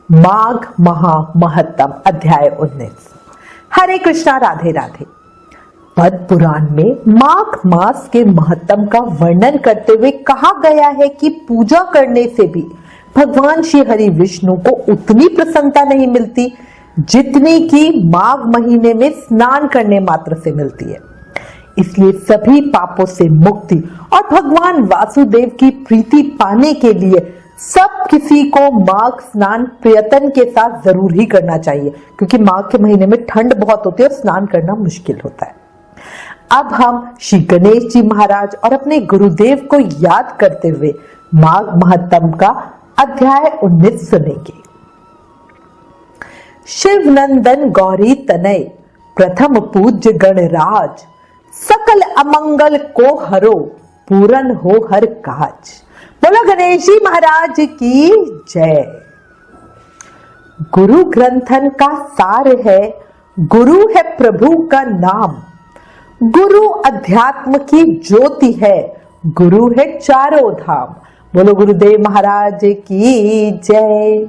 माघ महा महत्तम अध्याय 19। हरे कृष्णा, राधे राधे। पद्म पुराण में माघ मास के महत्तम का वर्णन करते हुए कहा गया है कि पूजा करने से भी भगवान श्री हरि विष्णु को उतनी प्रसन्नता नहीं मिलती जितनी कि माघ महीने में स्नान करने मात्र से मिलती है। इसलिए सभी पापों से मुक्ति और भगवान वासुदेव की प्रीति पाने के लिए सब किसी को माघ स्नान प्रयत्न के साथ जरूर ही करना चाहिए, क्योंकि माघ के महीने में ठंड बहुत होती है और स्नान करना मुश्किल होता है। अब हम श्री गणेश जी महाराज और अपने गुरुदेव को याद करते हुए माघ महत्तम का अध्याय 19 सुनेंगे। शिव नंदन गौरी तनय प्रथम पूज्य गणराज, सकल अमंगल को हरो पूरन हो हर काज। बोलो गणेश जी महाराज की जय। गुरु ग्रंथन का सार है, गुरु है प्रभु का नाम, गुरु अध्यात्म की ज्योति है, गुरु है चारों धाम। बोलो गुरुदेव महाराज की जय।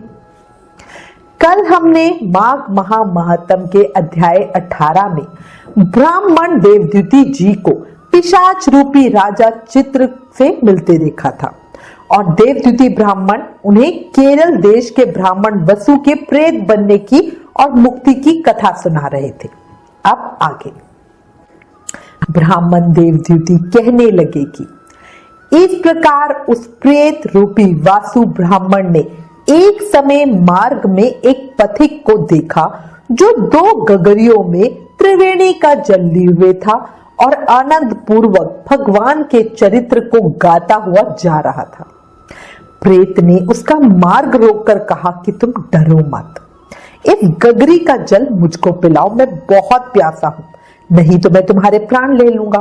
कल हमने माघ महा महत्तम के अध्याय 18 में ब्राह्मण देवद्युति जी को पिशाच रूपी राजा चित्र से मिलते देखा था और देवद्युति ब्राह्मण उन्हें केरल देश के ब्राह्मण वसु के प्रेत बनने की और मुक्ति की कथा सुना रहे थे। अब आगे ब्राह्मण देवद्युति कहने लगे कि इस प्रकार उस प्रेत रूपी वासु ब्राह्मण ने एक समय मार्ग में एक पथिक को देखा जो 2 गगरियों में त्रिवेणी का जल लिए हुए था और आनंद पूर्वक भगवान के चरित्र को गाता हुआ जा रहा था। प्रेत ने उसका मार्ग रोककर कहा कि तुम डरो मत, इस गगरी का जल मुझको पिलाओ, मैं बहुत प्यासा हूं, नहीं तो मैं तुम्हारे प्राण ले लूंगा।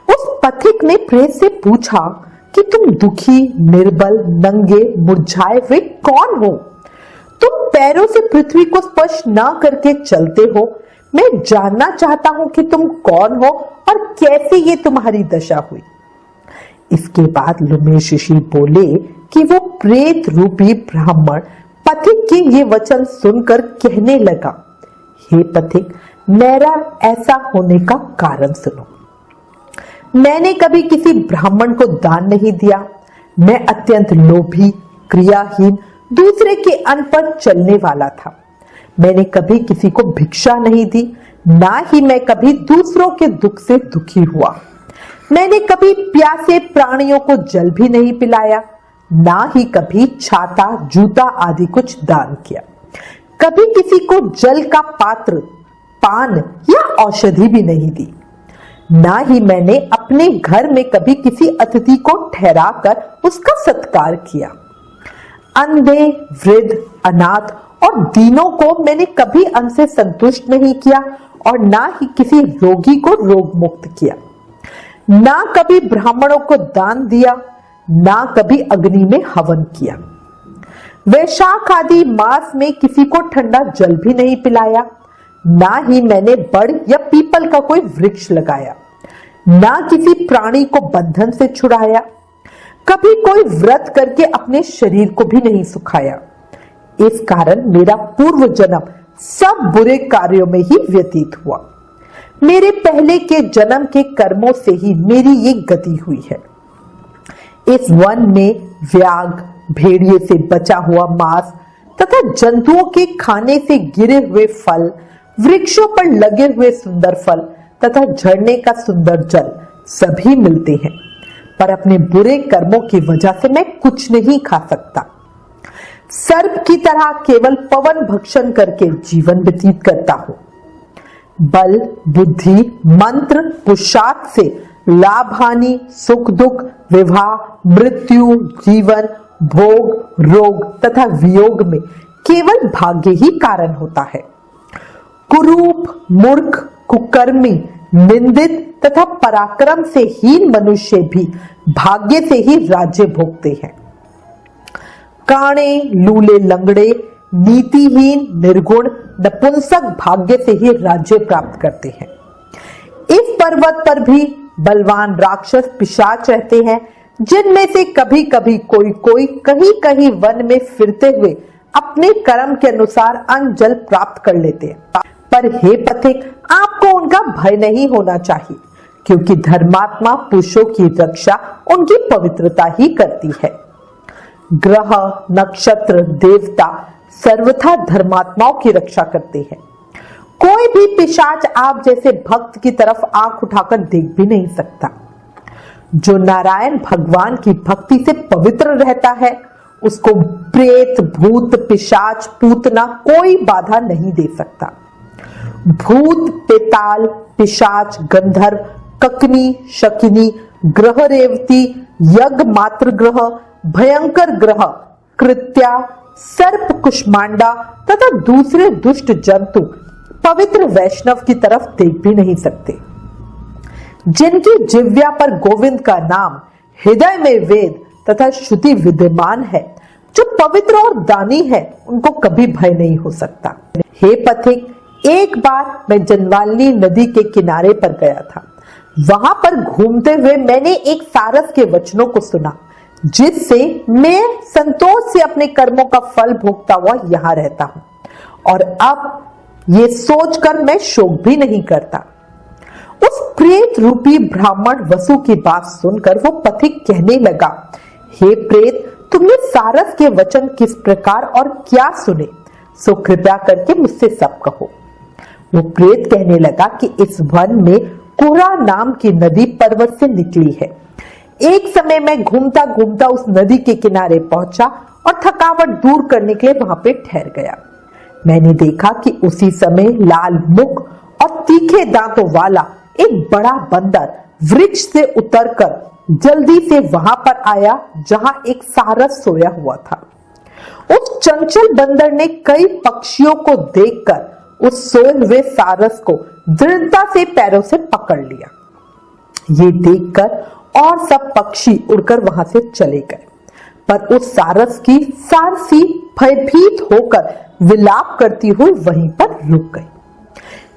उस पथिक ने प्रेत से पूछा कि तुम दुखी, निर्बल, नंगे, मुरझाए हुए कौन हो? तुम पैरों से पृथ्वी को स्पर्श ना करके चलते हो। मैं जानना चाहता हूं कि तुम कौन हो और कैसे ये तुम्हारी दशा हुई। इसके बाद लुमेश ऋषि बोले कि वो प्रेत रूपी ब्राह्मण पथिक के ये वचन सुनकर कहने लगा, हे पथिक, मेरा ऐसा होने का कारण सुनो। मैंने कभी किसी ब्राह्मण को दान नहीं दिया। मैं अत्यंत लोभी, क्रियाहीन, दूसरे के अन्न पर चलने वाला था। मैंने कभी किसी को भिक्षा नहीं दी, ना ही मैं कभी दूसरों के दुख से दुखी हुआ। मैंने कभी प्यासे प्राणियों को जल भी नहीं पिलाया, ना ही कभी छाता, जूता आदि कुछ दान किया। कभी किसी को जल का पात्र, पान या औषधि भी नहीं दी। ना ही मैंने अपने घर में कभी किसी अतिथि को ठहरा कर उसका सत्कार किया। अंधे, वृद्ध, अनाथ और दीनों को मैंने कभी अन्न से संतुष्ट नहीं किया और ना ही किसी रोगी को रोग मुक्त किया। ना कभी ब्राह्मणों को दान दिया, ना कभी अग्नि में हवन किया। वैशाख आदि मास में किसी को ठंडा जल भी नहीं पिलाया। ना ही मैंने बड़ या पीपल का कोई वृक्ष लगाया, ना किसी प्राणी को बंधन से छुड़ाया। कभी कोई व्रत करके अपने शरीर को भी नहीं सुखाया। इस कारण मेरा पूर्व जन्म सब बुरे कार्यों में ही व्यतीत हुआ। मेरे पहले के जन्म के कर्मों से ही मेरी ये गति हुई है। इस वन में व्याघ, भेड़िए से बचा हुआ मांस तथा जंतुओं के खाने से गिरे हुए फल, वृक्षों पर लगे हुए सुंदर फल तथा झरने का सुंदर जल सभी मिलते हैं, पर अपने बुरे कर्मों की वजह से मैं कुछ नहीं खा सकता। सर्प की तरह केवल पवन भक्षण करके जीवन व्यतीत करता हूं। बल, बुद्धि, मंत्र, पुरुषार्थ से लाभ हानि, सुख दुख, विवाह, मृत्यु, जीवन, भोग, रोग तथा वियोग में केवल भाग्य ही कारण होता है। कुरूप, मूर्ख, कुकर्मी, निंदित तथा पराक्रम से हीन मनुष्य भी भाग्य से ही राज्य भोगते हैं। काणे, लूले, लंगड़े, नीतिहीन, निर्गुण, नपुंसक भाग्य से ही राज्य प्राप्त करते हैं। इस पर्वत पर भी बलवान राक्षस पिशाच रहते हैं, जिनमें से कभी कभी कोई कहीं कहीं वन में फिरते हुए अपने कर्म के अनुसार अन्न जल प्राप्त कर लेते हैं। पर हे पथिक, आपको उनका भय नहीं होना चाहिए, क्योंकि धर्मात्मा पुरुषों की रक्षा उनकी पवित्रता ही करती है। ग्रह, नक्षत्र, देवता सर्वथा धर्मात्माओं की रक्षा करते हैं। कोई भी पिशाच आप जैसे भक्त की तरफ आंख उठाकर देख भी नहीं सकता। जो नारायण भगवान की भक्ति से पवित्र रहता है, उसको प्रेत, भूत, पिशाच, पूतना कोई बाधा नहीं दे सकता। भूत, पेताल, पिशाच, गंधर्व, ककनी, शकिनी, ग्रह रेवती, यज्ञ मात्र ग्रह, भयंकर ग्रह, कृत्या, सर्प, कुष्मांडा तथा दूसरे दुष्ट जंतु पवित्र वैष्णव की तरफ देख भी नहीं सकते। जिनकी जिह्वा पर गोविंद का नाम, हृदय में वेद तथा श्रुति विद्यमान है, जो पवित्र और दानी है, उनको कभी भय नहीं हो सकता। हे पथिक, एक बार मैं जनवालिनी नदी के किनारे पर गया था। वहां पर घूमते हुए मैंने एक सारस के वचनों को सुना, जिससे मैं संतोष से अपने कर्मों का फल भोगता हुआ यहां रहता हूं, और अब ये सोचकर मैं शोक भी नहीं करता। उस प्रेत रूपी ब्राह्मण वसु की बात सुनकर वो पथिक कहने लगा, हे प्रेत, तुमने सारस के वचन किस प्रकार और क्या सुने, सो कृपया करके मुझसे सब कहो। वो प्रेत कहने लगा कि इस वन में कुहरा नाम की नदी पर्वत से निकली है। एक समय मैं घूमता घूमता उस नदी के किनारे पहुंचा और थकावट दूर करने के लिए वहां पे ठहर गया। मैंने देखा कि उसी समय लाल मुख और तीखे दांतों वाला एक बड़ा बंदर वृक्ष से उतरकर जल्दी से वहां पर आया जहां एक सारस सोया हुआ था। उस चंचल बंदर ने कई पक्षियों को देखकर उस सोए हुए सारस को दृढ़ता से पैरों से पकड़ लिया। ये देखकर और सब पक्षी उड़कर वहां से चले गए, पर उस सारस की सारसी भयभीत होकर विलाप करती हुई वहीं पर रुक गई।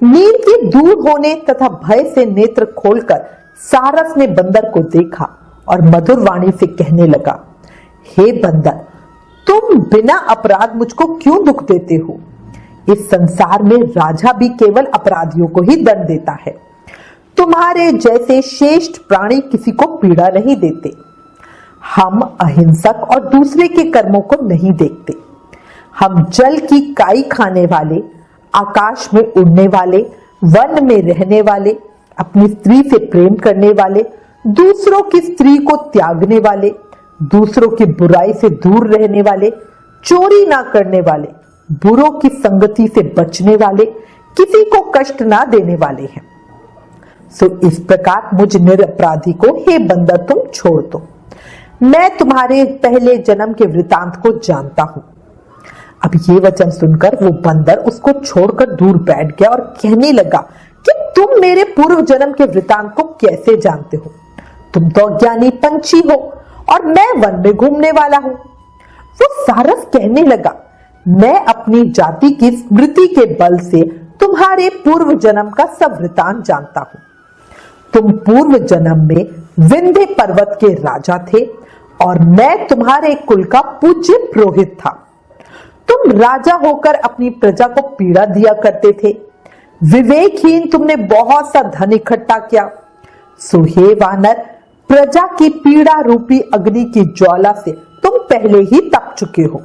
नींद के दूर होने तथा भय से नेत्र खोलकर सारस ने बंदर को देखा और मधुर वाणी से कहने लगा, हे बंदर, तुम बिना अपराध मुझको क्यों दुख देते हो? इस संसार में राजा भी केवल अपराधियों को ही दंड देता है। तुम्हारे जैसे श्रेष्ठ प्राणी किसी को पीड़ा नहीं देते। हम अहिंसक और दूसरे के कर्मों को नहीं देखते। हम जल की काई खाने वाले, आकाश में उड़ने वाले, वन में रहने वाले, अपनी स्त्री से प्रेम करने वाले, दूसरों की स्त्री को त्यागने वाले, दूसरों की बुराई से दूर रहने वाले, चोरी ना करने वाले, बुरों की संगति से बचने वाले, किसी को कष्ट ना देने वाले हैं। सो इस प्रकार मुझ निरपराधी को हे बंदर तुम छोड़ दो। मैं तुम्हारे पहले जन्म के वृतांत को जानता हूं। अब ये वचन सुनकर वो बंदर उसको छोड़कर दूर बैठ गया और कहने लगा कि तुम मेरे पूर्व जन्म के वृतांत को कैसे जानते हो? तुम तो अज्ञानी पंछी हो और मैं वन में घूमने वाला हूं। वो सारस कहने लगा, मैं अपनी जाति की स्मृति के बल से तुम्हारे पूर्व जन्म का सब वृतांत जानता हूं। तुम पूर्व जन्म में विंध्य पर्वत के राजा थे और मैं तुम्हारे कुल का पूज्य पुरोहित था। तुम राजा होकर अपनी प्रजा को पीड़ा दिया करते थे। विवेकहीन तुमने बहुत सा धन इकट्ठा किया। सो हे वानर, प्रजा की पीड़ा रूपी अग्नि की ज्वाला से तुम पहले ही तप चुके हो।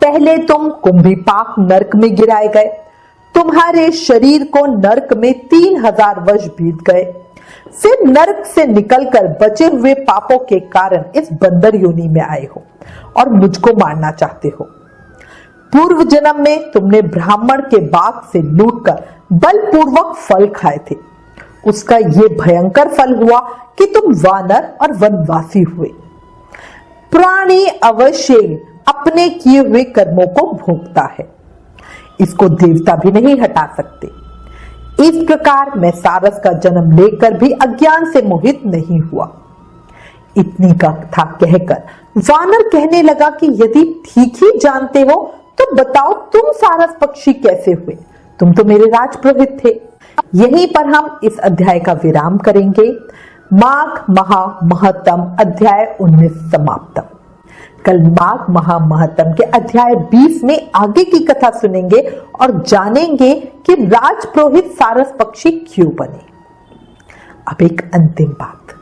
पहले तुम कुंभीपाक नरक में गिराए गए। तुम्हारे शरीर को नरक में 3000 वर्ष बीत गए। फिर नरक से निकलकर बचे हुए पापों के कारण इस बंदर योनि में आए हो और मुझको मारना चाहते हो। पूर्व जन्म में तुमने ब्राह्मण के बाग से लूटकर बलपूर्वक फल खाए थे। उसका ये भयंकर फल हुआ कि तुम वानर और वनवासी हुए। प्राणी अवश्य अपने किए हुए कर्मों को भोगता है, इसको देवता भी नहीं हटा सकते। इस प्रकार मैं सारस का जन्म लेकर भी अज्ञान से मोहित नहीं हुआ। इतनी कथा कहकर वानर कहने लगा कि यदि ठीक ही जानते हो तो बताओ तुम सारस पक्षी कैसे हुए? तुम तो मेरे राजपुरोहित थे। यहीं पर हम इस अध्याय का विराम करेंगे। माघ महा महत्तम अध्याय 19 समाप्त। कल माघ महामहत्म के अध्याय 20 में आगे की कथा सुनेंगे और जानेंगे कि राजपुरोहित सारस पक्षी क्यों बने। अब एक अंतिम बात,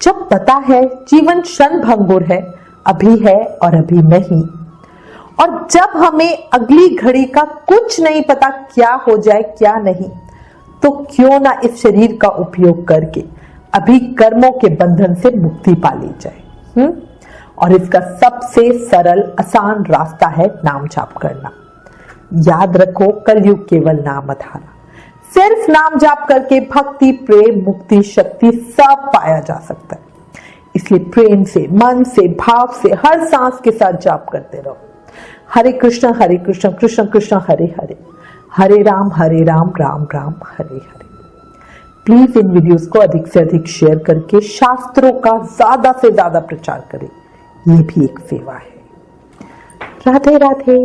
जब पता है जीवन क्षणभंगुर है, अभी है और अभी नहीं, और जब हमें अगली घड़ी का कुछ नहीं पता क्या हो जाए क्या नहीं, तो क्यों ना इस शरीर का उपयोग करके अभी कर्मों के बंधन से मुक्ति पा ली जाए। और इसका सबसे सरल आसान रास्ता है नाम जाप करना। याद रखो, कलयुग केवल नाम आधारा, सिर्फ नाम जाप करके भक्ति, प्रेम, मुक्ति, शक्ति सब पाया जा सकता है। इसलिए प्रेम से, मन से, भाव से हर सांस के साथ जाप करते रहो। हरे कृष्ण कृष्ण कृष्ण हरे हरे, हरे Ram Ram Ram Hare Hare. Please in videos को अधिक से अधिक शेयर करके शास्त्रों का ज्यादा से ज्यादा प्रचार करें, ये भी एक सेवा है। राधे राधे।